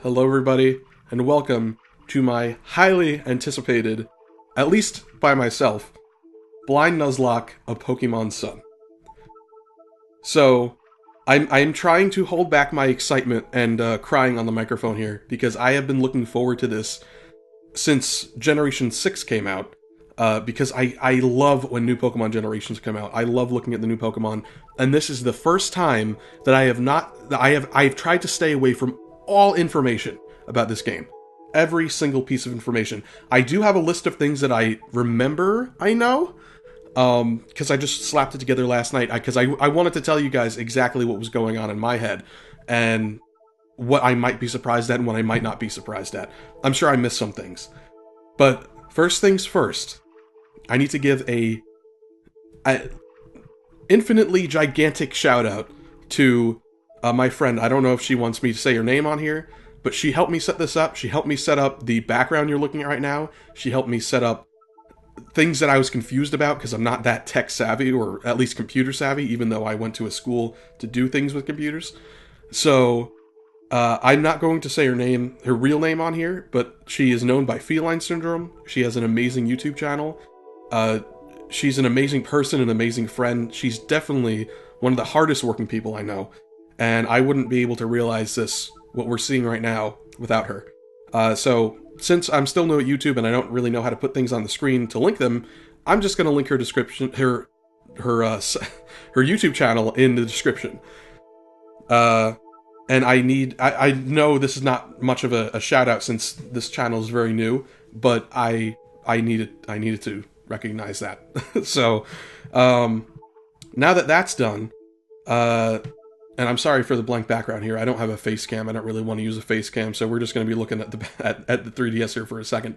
Hello, everybody, and welcome to my highly anticipated, at least by myself, blind Nuzlocke of Pokemon Sun. So, I'm trying to hold back my excitement and crying on the microphone here, because I have been looking forward to this since Generation 6 came out, because I love when new Pokemon generations come out. I love looking at the new Pokemon, and this is the first time that I've tried to stay away from all information about this game. Every single piece of information. I do have a list of things that I remember I know, because I just slapped it together last night, because I wanted to tell you guys exactly what was going on in my head, and what I might be surprised at and what I might not be surprised at. I'm sure I missed some things. But first things first, I need to give a infinitely gigantic shout out to my friend. I don't know if she wants me to say her name on here, but she helped me set this up. She helped me set up the background you're looking at right now. She helped me set up things that I was confused about, because I'm not that tech savvy, or at least computer savvy, even though I went to a school to do things with computers. So, I'm not going to say her real name on here, but she is known by Feline Syndrome. She has an amazing YouTube channel. She's an amazing person, an amazing friend. She's definitely one of the hardest working people I know. And I wouldn't be able to realize what we're seeing right now, without her. So, since I'm still new at YouTube and I don't really know how to put things on the screen to link them, I'm just going to link her YouTube channel in the description. And I know this is not much of a shout out since this channel is very new, but I needed to recognize that. So, now that that's done, and I'm sorry for the blank background here. I don't have a face cam. I don't really want to use a face cam, so we're just going to be looking at the 3DS here for a second.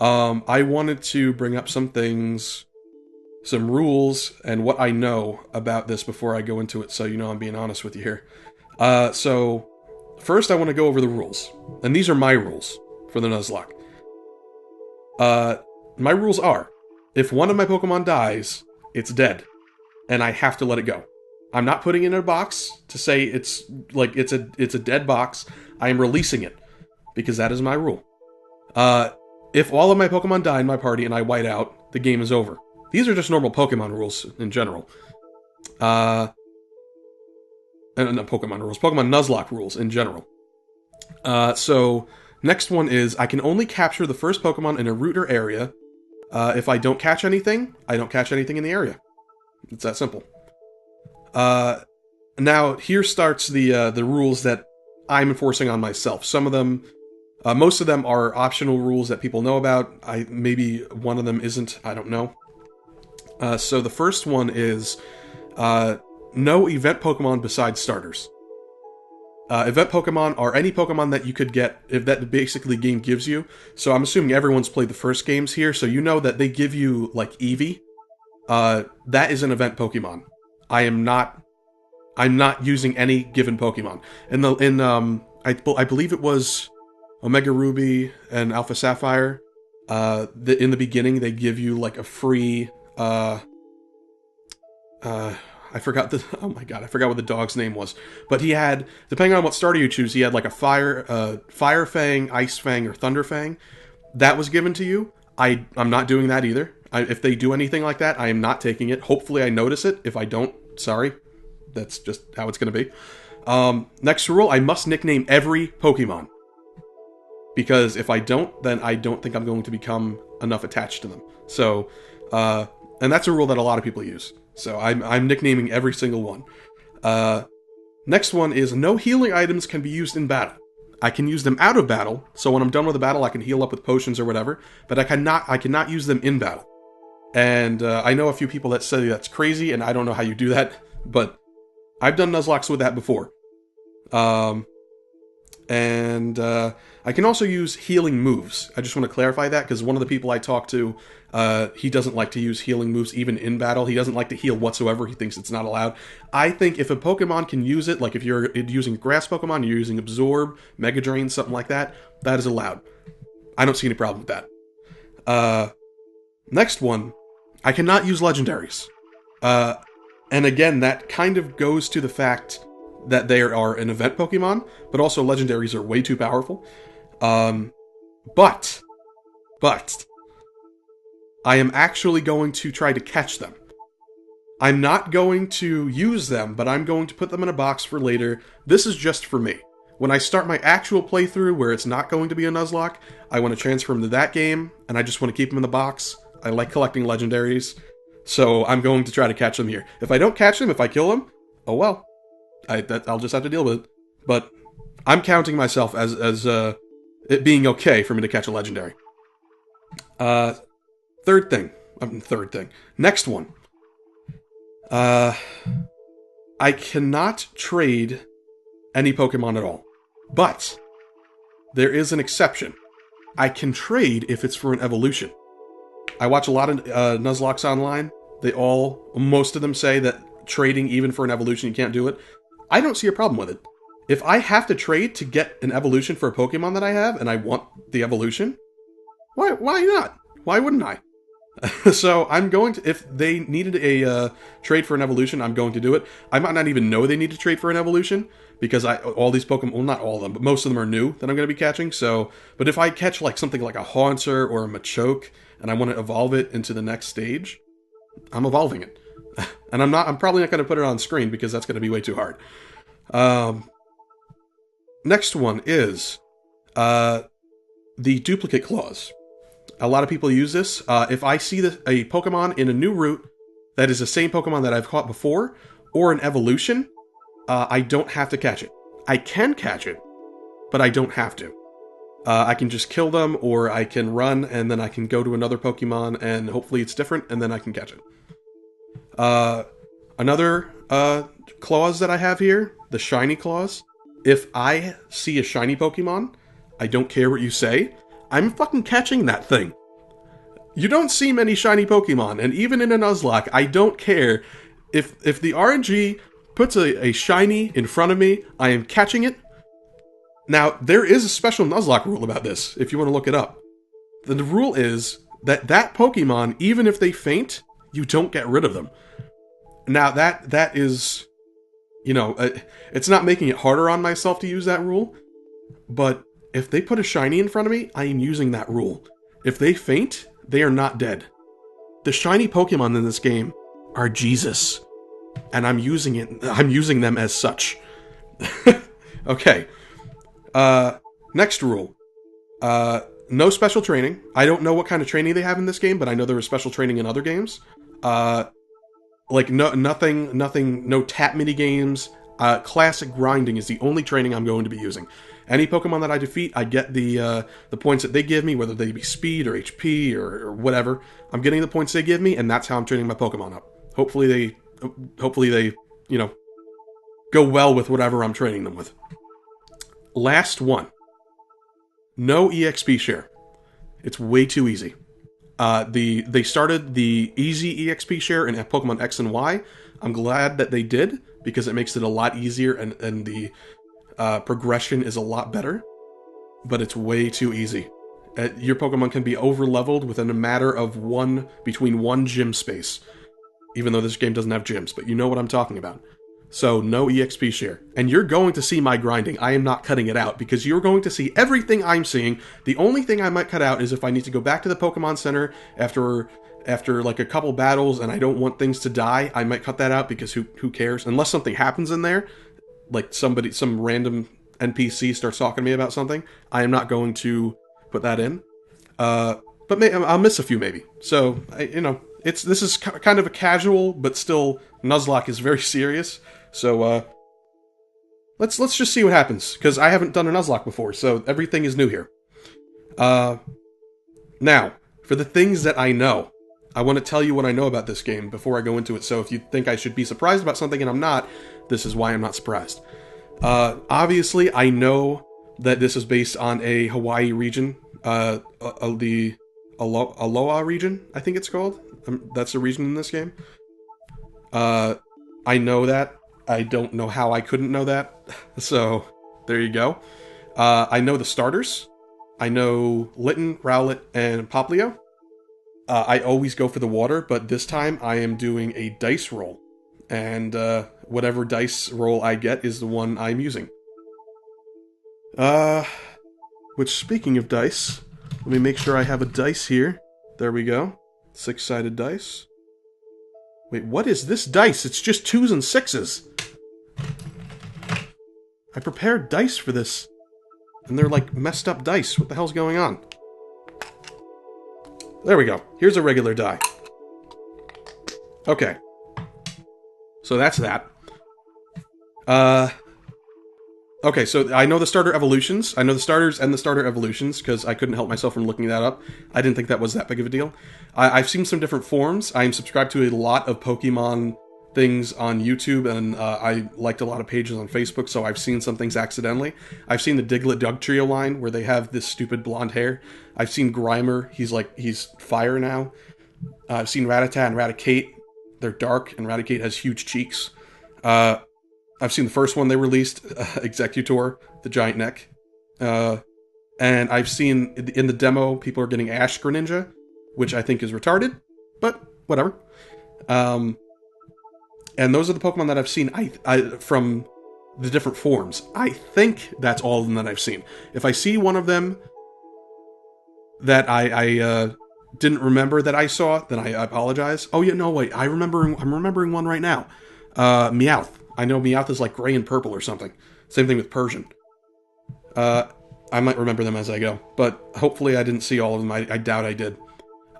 I wanted to bring up some things, some rules, and what I know about this before I go into it, so you know I'm being honest with you here. So, first I want to go over the rules. And these are my rules for the Nuzlocke. My rules are, if one of my Pokemon dies, it's dead. And I have to let it go. I'm not putting it in a box to say it's a dead box. I am releasing it, because that is my rule. If all of my Pokemon die in my party and I white out, the game is over. These are just normal Pokemon rules in general. And not Pokemon rules, Pokemon Nuzlocke rules in general. So, next one is, I can only capture the first Pokemon in a route or area. If I don't catch anything, I don't catch anything in the area. It's that simple. Now, here starts the rules that I'm enforcing on myself. Some of them, most of them are optional rules that people know about. Maybe one of them isn't, I don't know. So the first one is, no event Pokemon besides starters. Event Pokemon are any Pokemon that you could get, if that basically game gives you. So I'm assuming everyone's played the first games here, so you know that they give you, like, Eevee. That is an event Pokemon. I'm not using any given Pokemon. I believe it was Omega Ruby and Alpha Sapphire. In the beginning, they give you, like, a free, I forgot what the dog's name was. But he had, depending on what starter you choose, he had like a Fire Fang, Ice Fang, or Thunder Fang. That was given to you. I'm not doing that either. If they do anything like that, I am not taking it. Hopefully I notice it. If I don't, sorry. That's just how it's going to be. Next rule, I must nickname every Pokemon. Because if I don't, then I don't think I'm going to become enough attached to them. So, and that's a rule that a lot of people use. So I'm nicknaming every single one. Next one is, no healing items can be used in battle. I can use them out of battle, so when I'm done with the battle I can heal up with potions or whatever, but I cannot use them in battle. And I know a few people that say that's crazy, and I don't know how you do that, but I've done Nuzlocke with that before. I can also use healing moves. I just want to clarify that, because one of the people I talked to, he doesn't like to use healing moves even in battle. He doesn't like to heal whatsoever. He thinks it's not allowed. I think if a Pokemon can use it, like if you're using grass Pokemon, you're using Absorb, Mega Drain, something like that, that is allowed. I don't see any problem with that. Next one, I cannot use legendaries. And again, that kind of goes to the fact that they are an event Pokemon, but also legendaries are way too powerful. But I am actually going to try to catch them. I'm not going to use them, but I'm going to put them in a box for later. This is just for me. When I start my actual playthrough, where it's not going to be a Nuzlocke, I want to transfer them to that game, and I just want to keep them in the box. I like collecting legendaries, so I'm going to try to catch them here. If I don't catch them, if I kill them, oh well. I'll just have to deal with it. But I'm counting myself as it being okay for me to catch a legendary. Third thing. Next one. I cannot trade any Pokemon at all. But there is an exception. I can trade if it's for an evolution. I watch a lot of Nuzlocks online. Most of them say that trading even for an evolution, you can't do it. I don't see a problem with it. If I have to trade to get an evolution for a Pokemon that I have, and I want the evolution, why not? Why wouldn't I? So I'm going to, if they needed a trade for an evolution, I'm going to do it. I might not even know they need to trade for an evolution, because all these Pokemon, well, not all of them, but most of them are new that I'm going to be catching. So, but if I catch like something like a Haunter or a Machoke, and I want to evolve it into the next stage, I'm evolving it. And I'm probably not going to put it on screen because that's going to be way too hard. Next one is the duplicate clause. A lot of people use this. If I see a Pokemon in a new route that is the same Pokemon that I've caught before, or an evolution, I don't have to catch it. I can catch it, but I don't have to. I can just kill them, or I can run, and then I can go to another Pokemon, and hopefully it's different, and then I can catch it. Another clause that I have here, the shiny clause. If I see a shiny Pokemon, I don't care what you say, I'm fucking catching that thing. You don't see many shiny Pokemon, and even in a Nuzlocke, I don't care. If the RNG puts a shiny in front of me, I am catching it. Now, there is a special Nuzlocke rule about this, if you want to look it up. The rule is that Pokemon, even if they faint, you don't get rid of them. Now, that is, it's not making it harder on myself to use that rule, but if they put a shiny in front of me, I am using that rule. If they faint, they are not dead. The shiny Pokemon in this game are Jesus, and I'm using them as such. Okay. Next rule. No special training. I don't know what kind of training they have in this game, but I know there is special training in other games. Nothing, no tap mini games. Classic grinding is the only training I'm going to be using. Any Pokemon that I defeat, I get the points that they give me, whether they be speed or HP or whatever. I'm getting the points they give me, and that's how I'm training my Pokemon up. Hopefully they, go well with whatever I'm training them with. Last one. No EXP share. It's way too easy. They started the easy EXP share in Pokemon X and Y. I'm glad that they did, because it makes it a lot easier, and the progression is a lot better. But it's way too easy. Your Pokemon can be over-leveled within a matter of between one gym space. Even though this game doesn't have gyms, but you know what I'm talking about. So, no EXP share. And you're going to see my grinding. I am not cutting it out, because you're going to see everything I'm seeing. The only thing I might cut out is if I need to go back to the Pokemon Center after like a couple battles and I don't want things to die, I might cut that out, because who cares? Unless something happens in there, like some random NPC starts talking to me about something, I am not going to put that in. But I'll miss a few maybe. So, this is kind of a casual, but still, Nuzlocke is very serious. So, let's just see what happens, because I haven't done a Nuzlocke before, so everything is new here. Now, for the things that I know, I want to tell you what I know about this game before I go into it, so if you think I should be surprised about something and I'm not, this is why I'm not surprised. Obviously, I know that this is based on a Hawaii region, the ALOLA region, I think it's called. That's the region in this game. I know that. I don't know how I couldn't know that. So, there you go. I know the starters. I know Litten, Rowlet, and Poplio. I always go for the water, but this time I am doing a dice roll. And whatever dice roll I get is the one I'm using. Which, speaking of dice, let me make sure I have a dice here. There we go. 6-sided dice. Wait, what is this dice? It's just 2s and 6s. I prepared dice for this, and they're like messed up dice. What the hell's going on? There we go. Here's a regular die. Okay. So that's that. Okay, so I know the starter evolutions. I know the starters and the starter evolutions, because I couldn't help myself from looking that up. I didn't think that was that big of a deal. I've seen some different forms. I am subscribed to a lot of Pokemon things on YouTube, and I liked a lot of pages on Facebook, so I've seen some things accidentally. I've seen the Diglett Dugtrio line, where they have this stupid blonde hair. I've seen Grimer. He's fire now. I've seen Rattata and Raticate. They're dark, and Raticate has huge cheeks. I've seen the first one they released, Executor, the giant neck. And I've seen, in the demo, people are getting Ash Greninja, which I think is retarded, but whatever. And those are the Pokemon that I've seen from the different forms. I think that's all of them that I've seen. If I see one of them that I didn't remember that I saw, then I apologize. Oh yeah, no, wait, I'm remembering one right now. Meowth. I know Meowth is like gray and purple or something. Same thing with Persian. I might remember them as I go, but hopefully I didn't see all of them. I doubt I did.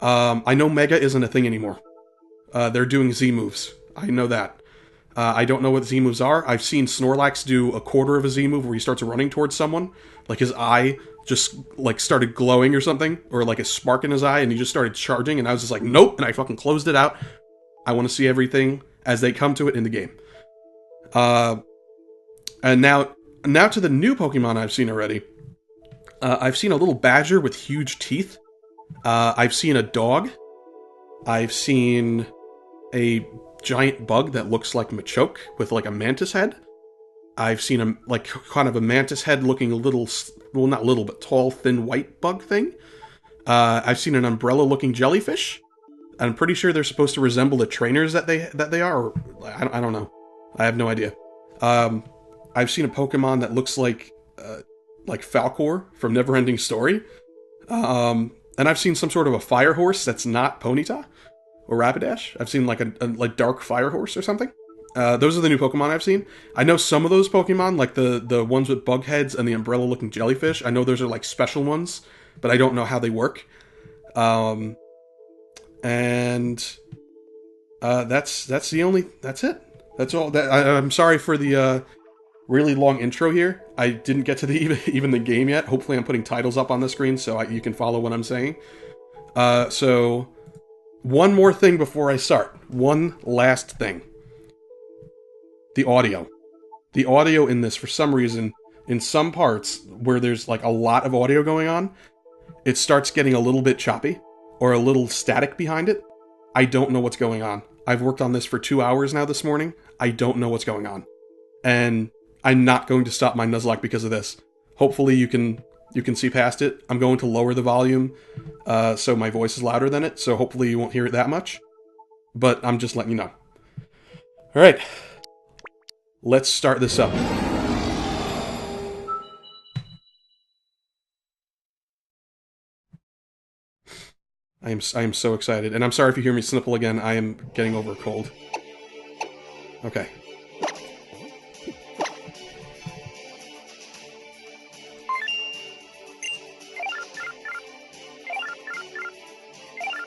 I know Mega isn't a thing anymore. They're doing Z moves. I know that. I don't know what Z moves are. I've seen Snorlax do a quarter of a Z move where he starts running towards someone. Like his eye just like started glowing or something, or like a spark in his eye, and he just started charging, and I was just like, nope, and I fucking closed it out. I want to see everything as they come to it in the game. And now to the new Pokemon I've seen already. I've seen a little badger with huge teeth. I've seen a dog. I've seen a giant bug that looks like Machoke with like a mantis head. I've seen a like kind of a mantis head looking a little, well, not little, but tall, thin white bug thing. I've seen an umbrella looking jellyfish. I'm pretty sure they're supposed to resemble the trainers that they are. Or, I don't know. I have no idea. I've seen a Pokemon that looks like Falcor from Neverending Story. And I've seen some sort of a fire horse that's not Ponyta or Rapidash. I've seen like a dark fire horse or something. Those are the new Pokemon I've seen. I know some of those Pokemon, like the ones with bug heads and the umbrella-looking jellyfish. I know those are like special ones, but I don't know how they work. And that's it. That's all. I'm sorry for the really long intro here. I didn't get to even the game yet. Hopefully I'm putting titles up on the screen so you can follow what I'm saying. So, one more thing before I start. One last thing. The audio. The audio in this, for some reason, in some parts where there's like a lot of audio going on, it starts getting a little bit choppy or a little static behind it. I don't know what's going on. I've worked on this for 2 hours now this morning. I don't know what's going on. And I'm not going to stop my Nuzlocke because of this. Hopefully you can see past it. I'm going to lower the volume so my voice is louder than it, so hopefully you won't hear it that much. But I'm just letting you know. Alright. Let's start this up. I am so excited. And I'm sorry if you hear me snipple again. I am getting over a cold. Okay.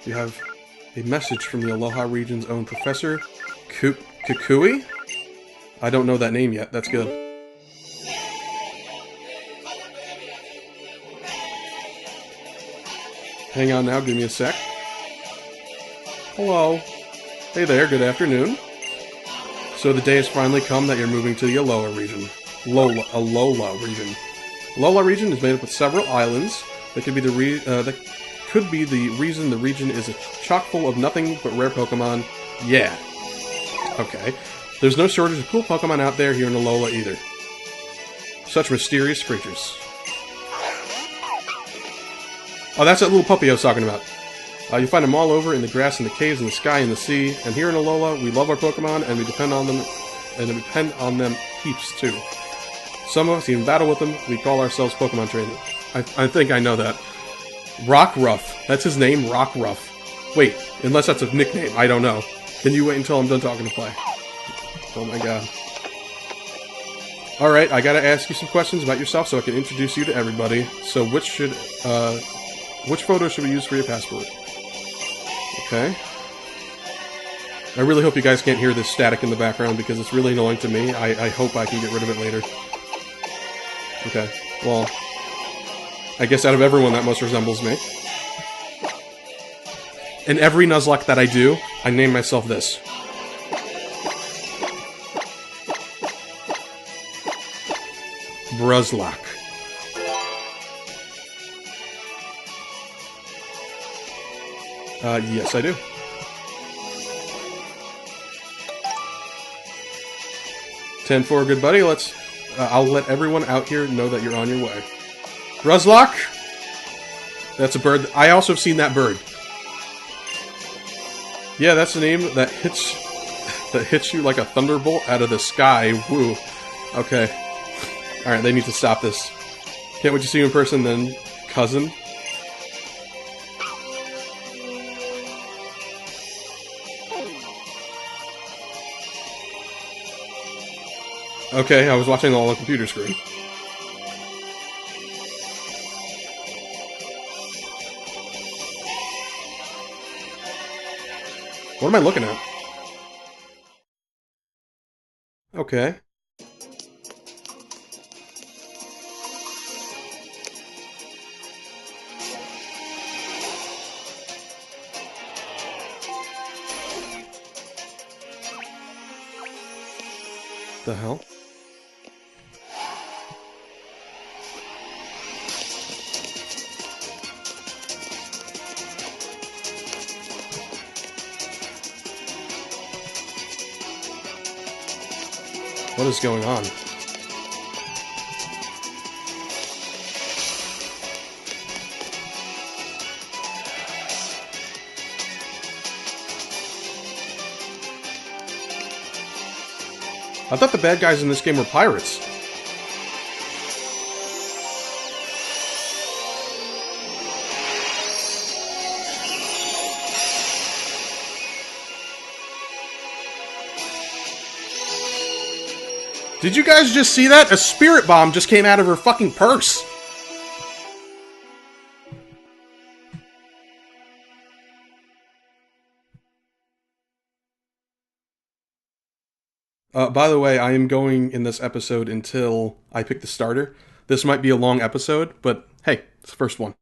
You have a message from the Aloha region's own Professor Kukui? I don't know that name yet. That's good. Hang on now, give me a sec. Hello. Hey there, good afternoon. So the day has finally come that you're moving to the Alola region. ALOLA region. Alola region is made up of several islands. That could be the reason the region is chock full of nothing but rare Pokemon. Yeah. Okay. There's no shortage of cool Pokemon out there here in Alola either. Such mysterious creatures. Oh, that's that little puppy I was talking about. You find them all over in the grass, in the caves, in the sky, in the sea. And here in Alola, we love our Pokemon, and we depend on them and depend on them heaps too. Some of us even battle with them. We call ourselves Pokemon trainers. I think I know that. Rockruff. That's his name, Rockruff. Wait, unless that's a nickname. I don't know. Can you wait until I'm done talking to play? Oh my god. Alright, I gotta ask you some questions about yourself so I can introduce you to everybody. So which photo should we use for your passport? Okay. I really hope you guys can't hear this static in the background because it's really annoying to me. I hope I can get rid of it later. Okay, well, I guess out of everyone that most resembles me. In every Nuzlocke that I do, I name myself this. Nuzlocke. Yes I do. $10-4, good buddy. I'll let everyone out here know that you're on your way. Nuzlocke! That's a bird. I also have seen that bird. Yeah, that's the name that hits you like a thunderbolt out of the sky. Woo. Okay. Alright, they need to stop this. Can't wait to see you in person then, cousin. Okay, I was watching all on the computer screen. What am I looking at? Okay. The hell? What is going on? I thought the bad guys in this game were pirates. Did you guys just see that? A spirit bomb just came out of her fucking purse. By the way, I am going in this episode until I pick the starter. This might be a long episode, but hey, it's the first one.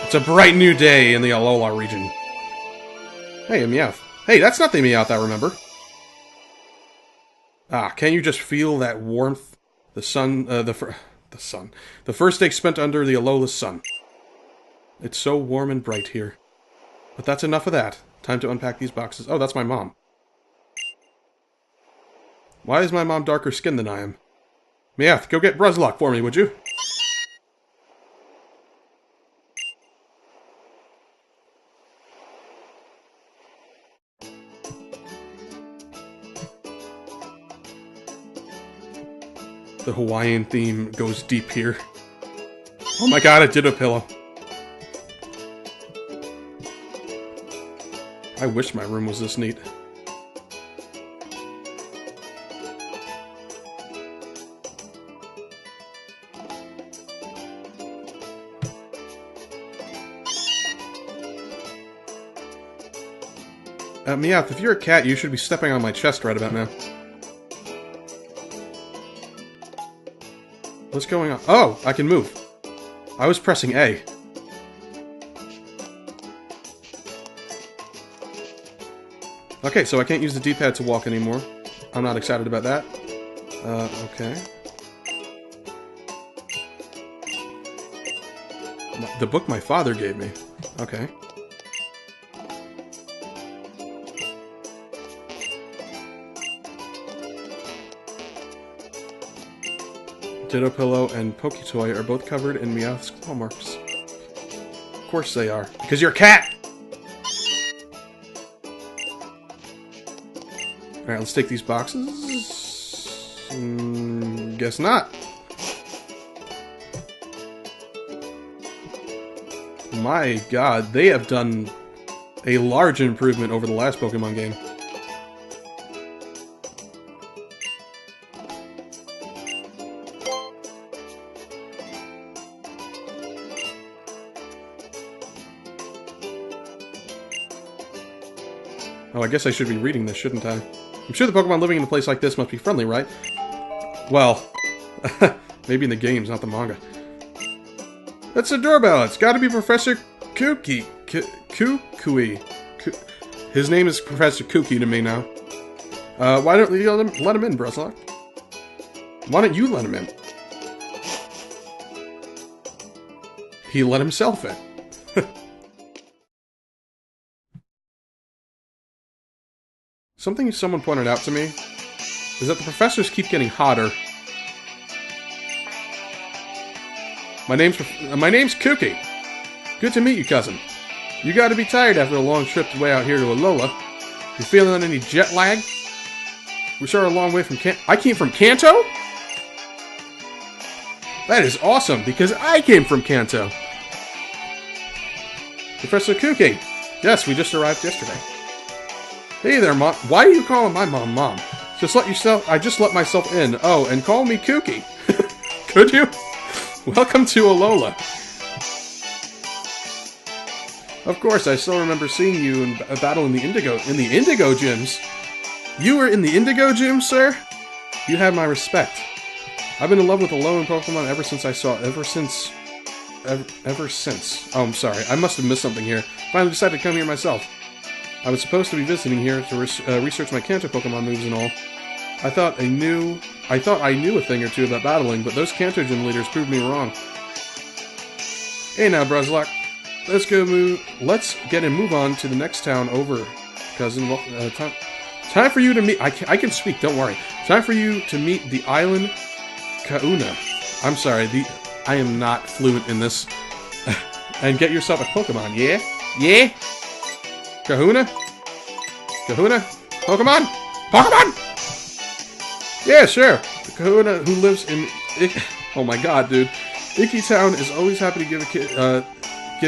It's a bright new day in the ALOLA region. Hey, a Meowth. Hey, that's not the Meowth I remember. Ah, can you just feel that warmth? The sun, the sun. The first day spent under the ALOLA sun. It's so warm and bright here. But that's enough of that. Time to unpack these boxes. Oh, that's my mom. Why is my mom darker skinned than I am? Meowth, go get Nuzlocke for me, would you? The Hawaiian theme goes deep here. Oh my god, it did a pillow. I wish my room was this neat. Meowth, if you're a cat, you should be stepping on my chest right about now. What's going on? Oh, I can move. I was pressing A. Okay, so I can't use the D-pad to walk anymore. I'm not excited about that. Okay. The book my father gave me. Okay. Ditto Pillow and Poketoy are both covered in Meowth's claw marks. Of course they are. Because you're a cat! Alright, let's take these boxes. Guess not. My god, they have done a large improvement over the last Pokemon game. Oh, I guess I should be reading this, shouldn't I? I'm sure the Pokemon living in a place like this must be friendly, right? Well, maybe in the games, not the manga. That's a doorbell. It's got to be Professor Kukui. Kukui. His name is Professor Kukui to me now. Why don't you let him in, Nuzlocke? Why don't you let him in? He let himself in. Something someone pointed out to me is that the professors keep getting hotter. My name's Kukui. Good to meet you, cousin. You gotta be tired after a long trip way out here to ALOLA. You feeling any jet lag? We're sure a long way from I came from Kanto? That is awesome, because I came from Kanto. Professor Kukui. Yes, we just arrived yesterday. Hey there, Mom. Why are you calling my mom, Mom? I just let myself in. Oh, and call me Kukui. Could you? Welcome to ALOLA. Of course, I still remember seeing you in a battle in the Indigo gyms. You were in the Indigo gym, sir? You have my respect. I've been in love with Alolan Pokemon ever since. Oh, I'm sorry. I must have missed something here. Finally decided to come here myself. I was supposed to be visiting here to research my Kanto Pokemon moves and all. I thought I knew a thing or two about battling, but those Kanto gym leaders proved me wrong. Hey now, Nuzlocke. Let's get and move on to the next town over, cousin. Well, time for you to meet. I can speak. Don't worry. Time for you to meet the island Kahuna. I'm sorry. I am not fluent in this. And get yourself a Pokemon. Yeah. Yeah. Kahuna? Kahuna? Pokemon? Pokemon! Yeah, sure. The Kahuna who lives in oh my god, dude. Iki Town is always happy to give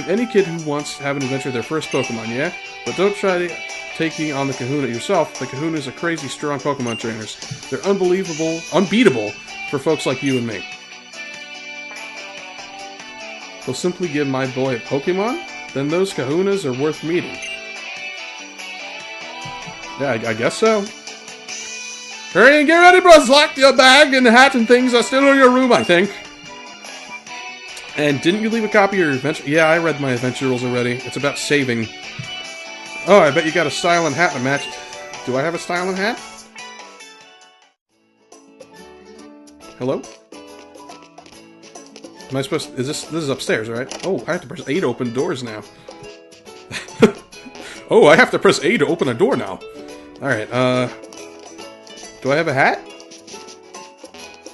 any kid who wants to have an adventure their first Pokemon, yeah? But don't try taking on the Kahuna yourself. The Kahunas are crazy strong Pokemon trainers. They're unbeatable for folks like you and me. So simply give my boy a Pokemon? Then those Kahunas are worth meeting. Yeah, I guess so. Hurry and get ready, Nuzlocke! Your bag and hat and things are still in your room, I think. And didn't you leave a copy of your adventure? Yeah, I read my adventure rules already. It's about saving. Oh, I bet you got a style and hat to match. Do I have a style and hat? Hello? Am I supposed to... This is upstairs, right? Oh, I have to press A to open doors now. Oh, I have to press A to open a door now. Alright, do I have a hat?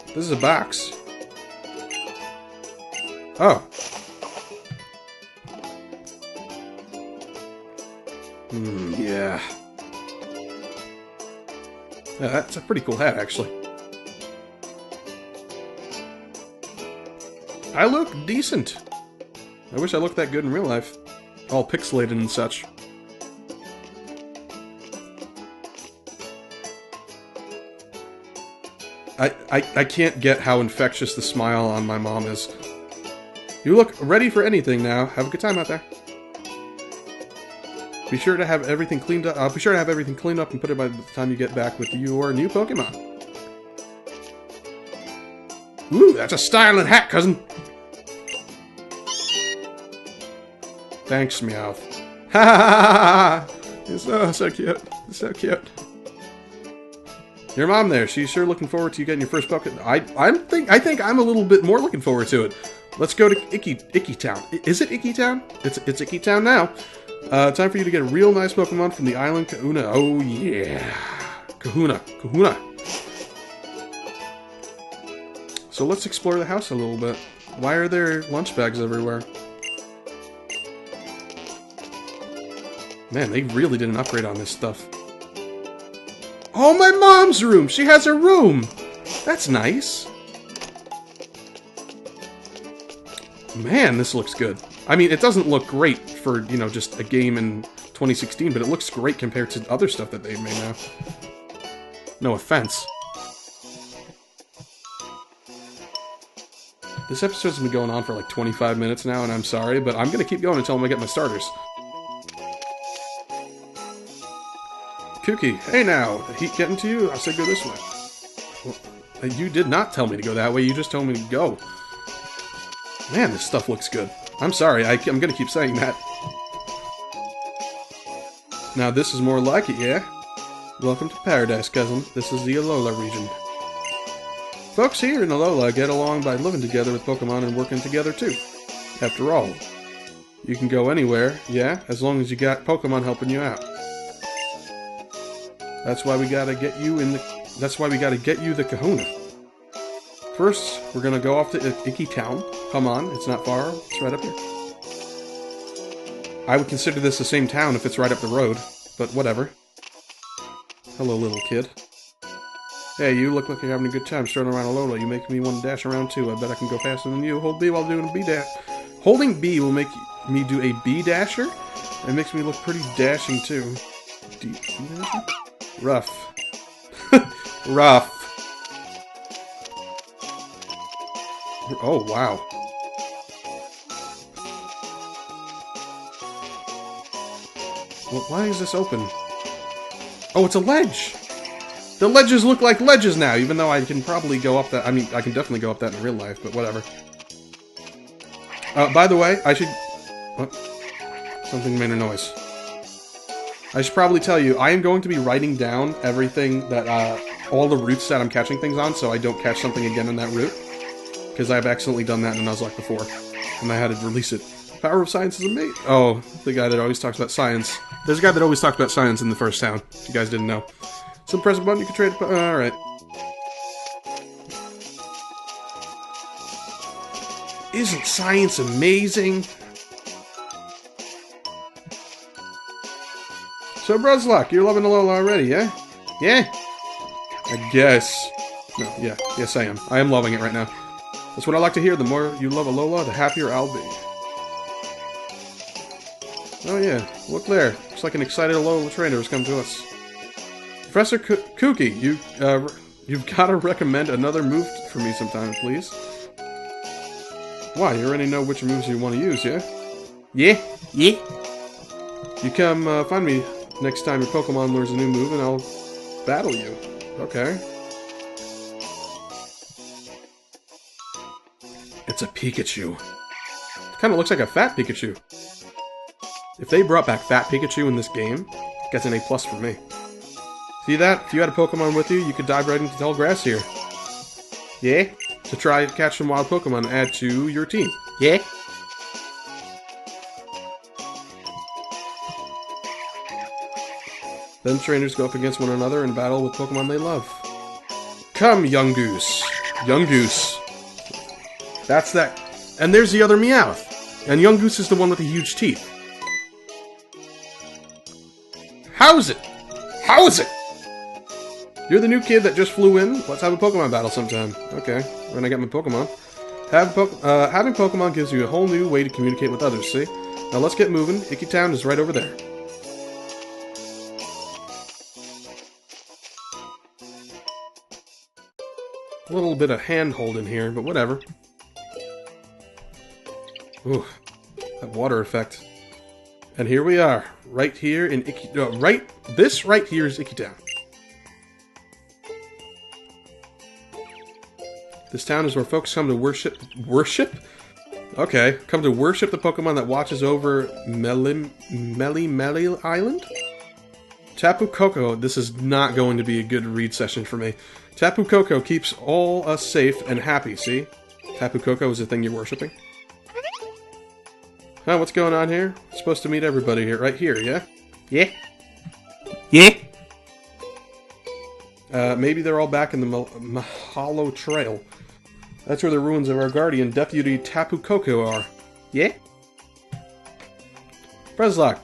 This is a box. Oh. Yeah. Yeah, that's a pretty cool hat, actually. I look decent. I wish I looked that good in real life. All pixelated and such. I can't get how infectious the smile on my mom is. You look ready for anything now. Have a good time out there. Be sure to have everything cleaned up. Be sure to have everything cleaned up and put it by the time you get back with your new Pokemon. Ooh, that's a styling hat, cousin. Thanks, Meowth. Ha ha ha ha! It's so cute. It's so cute. Your mom there, she's sure looking forward to you getting your first Pokemon. I think I'm a little bit more looking forward to it. Let's go to Iki Town. Is it Iki Town? It's Iki Town now. Time for you to get a real nice Pokemon from the island Kahuna. Oh yeah. Kahuna. So let's explore the house a little bit. Why are there lunch bags everywhere? Man, they really did an upgrade on this stuff. Oh, my mom's room! She has a room! That's nice. Man, this looks good. I mean, it doesn't look great for, you know, just a game in 2016, but it looks great compared to other stuff that they've made now. No offense. This episode's been going on for like 25 minutes now, and I'm sorry, but I'm gonna keep going until I get my starters. Kukui, hey now, the heat getting to you? I said go this way. Well, you did not tell me to go that way, you just told me to go. Man, this stuff looks good. I'm sorry, I'm gonna keep saying that. Now this is more like it, yeah? Welcome to Paradise, cousin. This is the ALOLA region. Folks here in ALOLA get along by living together with Pokemon and working together too. After all, you can go anywhere, yeah, as long as you got Pokemon helping you out. That's why we gotta get you the Kahuna. First, we're gonna go off to Iki Town. Come on, it's not far. It's right up here. I would consider this the same town if it's right up the road, but whatever. Hello, little kid. Hey, you look like you're having a good time strolling around ALOLA. You make me want to dash around too. I bet I can go faster than you. Hold B while doing a B dash. Holding B will make me do a B dasher. It makes me look pretty dashing too. B dasher? Rough. Rough. Oh, wow. Well, why is this open? Oh, it's a ledge! The ledges look like ledges now, even though I can probably go up that. I mean, I can definitely go up that in real life, but whatever. By the way, I should... What? Something made a noise. I should probably tell you, I am going to be writing down everything that, all the routes that I'm catching things on, so I don't catch something again on that route. Because I've accidentally done that in Nuzlocke before, and I had to release it. Power of science is amazing. Oh, the guy that always talks about science. There's a guy that always talks about science in the first town, if you guys didn't know. Some press a button, you can trade... Alright. Isn't science amazing? So, Nuzlocke, you're loving ALOLA already, yeah? Yeah? I guess. No, yeah. Yes, I am. I am loving it right now. That's what I like to hear. The more you love ALOLA, the happier I'll be. Oh, yeah. Look there. Looks like an excited ALOLA trainer has come to us. Professor Kukui, you've got to recommend another move for me sometime, please. Why? You already know which moves you want to use, yeah? Yeah? Yeah? You come find me next time your Pokemon learns a new move and I'll battle you. Okay. It's a Pikachu. It kind of looks like a fat Pikachu. If they brought back Fat Pikachu in this game, it gets an A+ for me. See that? If you had a Pokemon with you, you could dive right into tall grass here. Yeah? To try to catch some wild Pokemon and add to your team. Yeah? Then trainers go up against one another and battle with Pokemon they love. Come, young goose. Young goose. That's that. And there's the other Meowth. And young goose is the one with the huge teeth. How is it? How is it? You're the new kid that just flew in? Let's have a Pokemon battle sometime. Okay, when I get my Pokemon. Having Pokemon gives you a whole new way to communicate with others, see? Now let's get moving. Iki Town is right over there. A little bit of hand-holding here, but whatever. Ooh, that water effect. And here we are, right here in Iki... this right here is Iki Town. This town is where folks come to worship... Worship? Okay, come to worship the Pokemon that watches over Meli Island? Tapu Koko, this is not going to be a good read session for me. Tapu Koko keeps all us safe and happy, see? Tapu Koko is the thing you're worshipping. Huh, what's going on here? We're supposed to meet everybody here, right here, yeah? Yeah? Yeah? Maybe they're all back in the Mahalo Trail. That's where the ruins of our guardian, Deputy Tapu Koko, are. Yeah? Nuzlocke,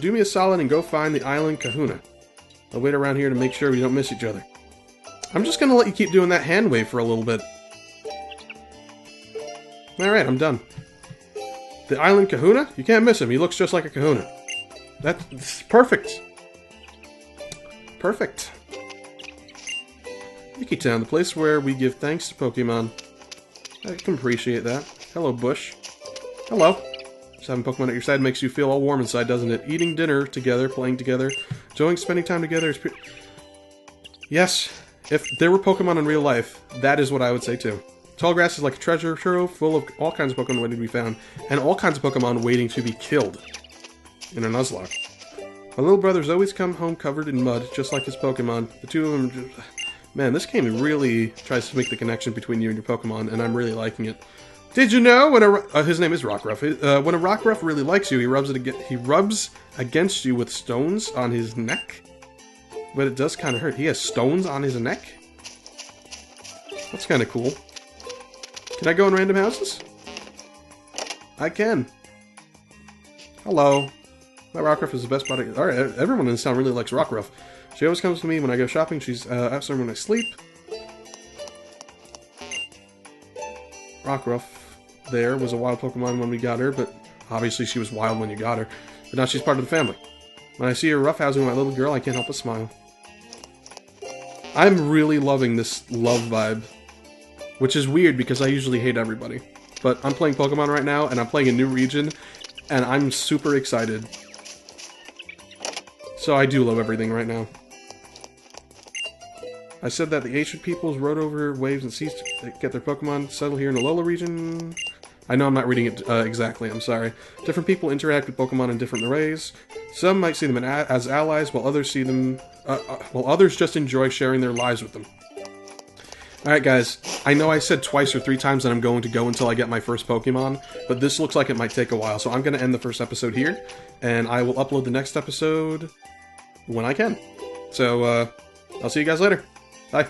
do me a solid and go find the island Kahuna. I'll wait around here to make sure we don't miss each other. I'm just gonna let you keep doing that hand wave for a little bit. Alright, I'm done. The island Kahuna? You can't miss him, he looks just like a Kahuna. That's perfect. Perfect. Iki Town, the place where we give thanks to Pokémon. I can appreciate that. Hello, Bush. Hello. Just having Pokemon at your side makes you feel all warm inside, doesn't it? Eating dinner together, playing together, enjoying spending time together is Yes, if there were Pokemon in real life, that is what I would say too. Tall grass is like a treasure trove full of all kinds of Pokemon waiting to be found, and all kinds of Pokemon waiting to be killed in a Nuzlocke. My little brother's always come home covered in mud, just like his Pokemon. The two of them just... Man, this game really tries to make the connection between you and your Pokemon, and I'm really liking it. Did you know when his name is Rockruff. When a Rockruff really likes you, he rubs against you with stones on his neck? But it does kind of hurt. He has stones on his neck? That's kind of cool. Can I go in random houses? I can. Hello. My Rockruff is the best buddy. Alright, everyone in this town really likes Rockruff. She always comes to me when I go shopping. She's outside when I sleep. Rockruff there was a wild Pokemon when we got her, but obviously she was wild when you got her. But now she's part of the family. When I see her roughhousing my little girl, I can't help but smile. I'm really loving this love vibe. Which is weird because I usually hate everybody. But I'm playing Pokemon right now, and I'm playing a new region, and I'm super excited. So I do love everything right now. I said that the ancient peoples rode over waves and seas to get their Pokemon settled here in the ALOLA region. I know I'm not reading it exactly, I'm sorry. Different people interact with Pokemon in different ways. Some might see them as allies, while others see them... while others just enjoy sharing their lives with them. Alright guys, I know I said twice or 3 times that I'm going to go until I get my first Pokemon, but this looks like it might take a while, so I'm going to end the first episode here, and I will upload the next episode when I can. So, I'll see you guys later. Bye.